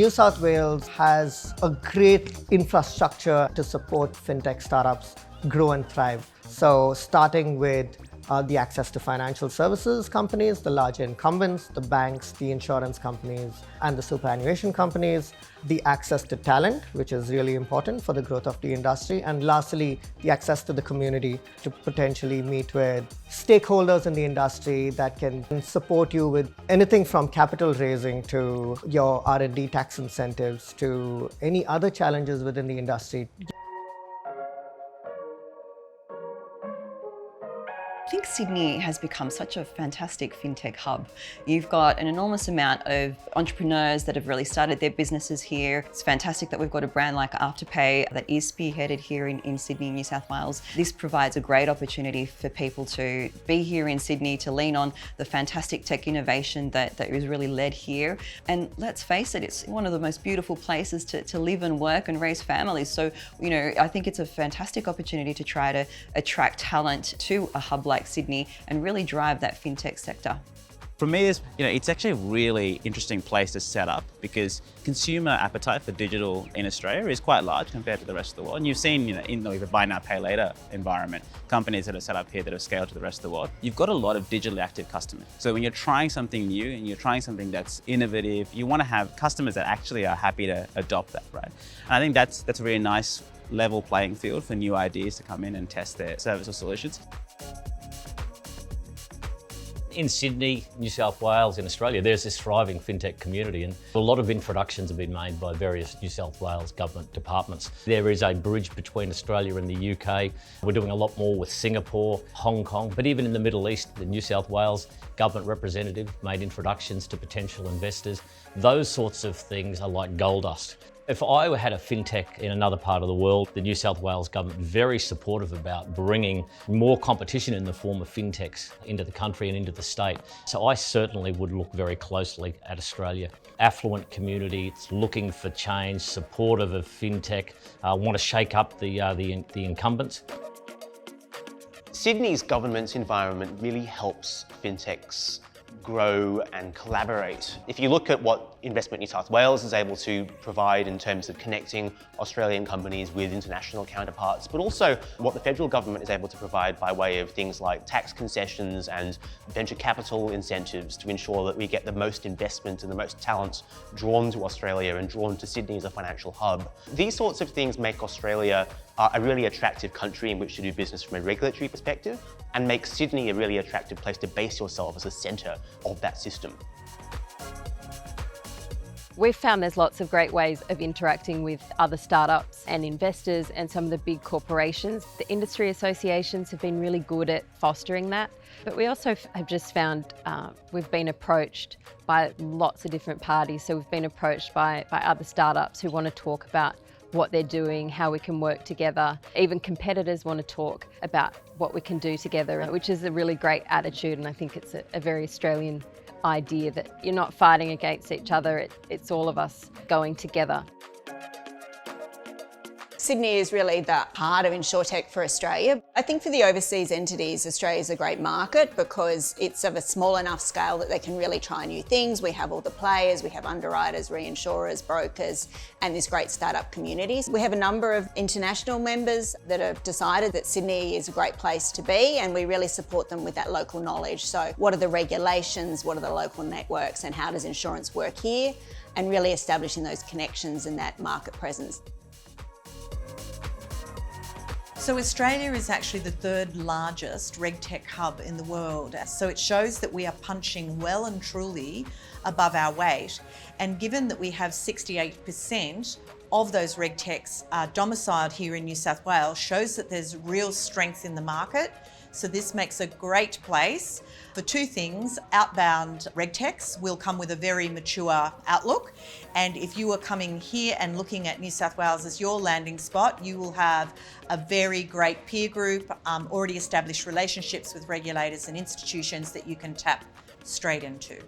New South Wales has a great infrastructure to support fintech startups grow and thrive. So starting with the access to financial services companies, the large incumbents, the banks, the insurance companies, and the superannuation companies, the access to talent, which is really important for the growth of the industry, and lastly, the access to the community to potentially meet with stakeholders in the industry that can support you with anything from capital raising to your R&D tax incentives to any other challenges within the industry. I think Sydney has become such a fantastic fintech hub. You've got an enormous amount of entrepreneurs that have really started their businesses here. It's fantastic that we've got a brand like Afterpay that is spearheaded here in Sydney, New South Wales. This provides a great opportunity for people to be here in Sydney, to lean on the fantastic tech innovation that is really led here. And let's face it, it's one of the most beautiful places to live and work and raise families. So, I think it's a fantastic opportunity to try to attract talent to a hub like Sydney and really drive that fintech sector. For me, it's actually a really interesting place to set up because consumer appetite for digital in Australia is quite large compared to the rest of the world. And you've seen, in the buy now, pay later environment, companies that are set up here that have scaled to the rest of the world. You've got a lot of digitally active customers. So when you're trying something new and you're trying something that's innovative, you want to have customers that actually are happy to adopt that, right? And I think that's a really nice level playing field for new ideas to come in and test their service or solutions. In Sydney, New South Wales, in Australia, there's this thriving fintech community, and a lot of introductions have been made by various New South Wales government departments. There is a bridge between Australia and the UK. We're doing a lot more with Singapore, Hong Kong, but even in the Middle East, the New South Wales government representative made introductions to potential investors. Those sorts of things are like gold dust. If I had a fintech in another part of the world, the New South Wales government very supportive about bringing more competition in the form of fintechs into the country and into the state. So I certainly would look very closely at Australia. Affluent community, it's looking for change, supportive of fintech, want to shake up the incumbents. Sydney's government environment really helps fintechs grow and collaborate. If you look at what Investment New South Wales is able to provide in terms of connecting Australian companies with international counterparts, but also what the federal government is able to provide by way of things like tax concessions and venture capital incentives to ensure that we get the most investment and the most talent drawn to Australia and drawn to Sydney as a financial hub. These sorts of things make Australia a really attractive country in which to do business from a regulatory perspective, and make Sydney a really attractive place to base yourself as a centre of that system. We've found there's lots of great ways of interacting with other startups and investors and some of the big corporations. The industry associations have been really good at fostering that. But we also have just found we've been approached by lots of different parties. So we've been approached by other startups who want to talk about what they're doing, how we can work together. Even competitors want to talk about what we can do together, which is a really great attitude, and I think it's a very Australian idea that you're not fighting against each other, it's all of us going together. Sydney is really the heart of InsurTech for Australia. I think for the overseas entities, Australia is a great market because it's of a small enough scale that they can really try new things. We have all the players, we have underwriters, reinsurers, brokers, and this great startup community. We have a number of international members that have decided that Sydney is a great place to be, and we really support them with that local knowledge. So what are the regulations, what are the local networks, and how does insurance work here? And really establishing those connections and that market presence. So Australia is actually the third largest RegTech hub in the world. So it shows that we are punching well and truly above our weight. And given that we have 68% of those RegTechs domiciled here in New South Wales, shows that there's real strength in the market. So this makes a great place for two things. Outbound RegTechs will come with a very mature outlook. And if you are coming here and looking at New South Wales as your landing spot, you will have a very great peer group, already established relationships with regulators and institutions that you can tap straight into.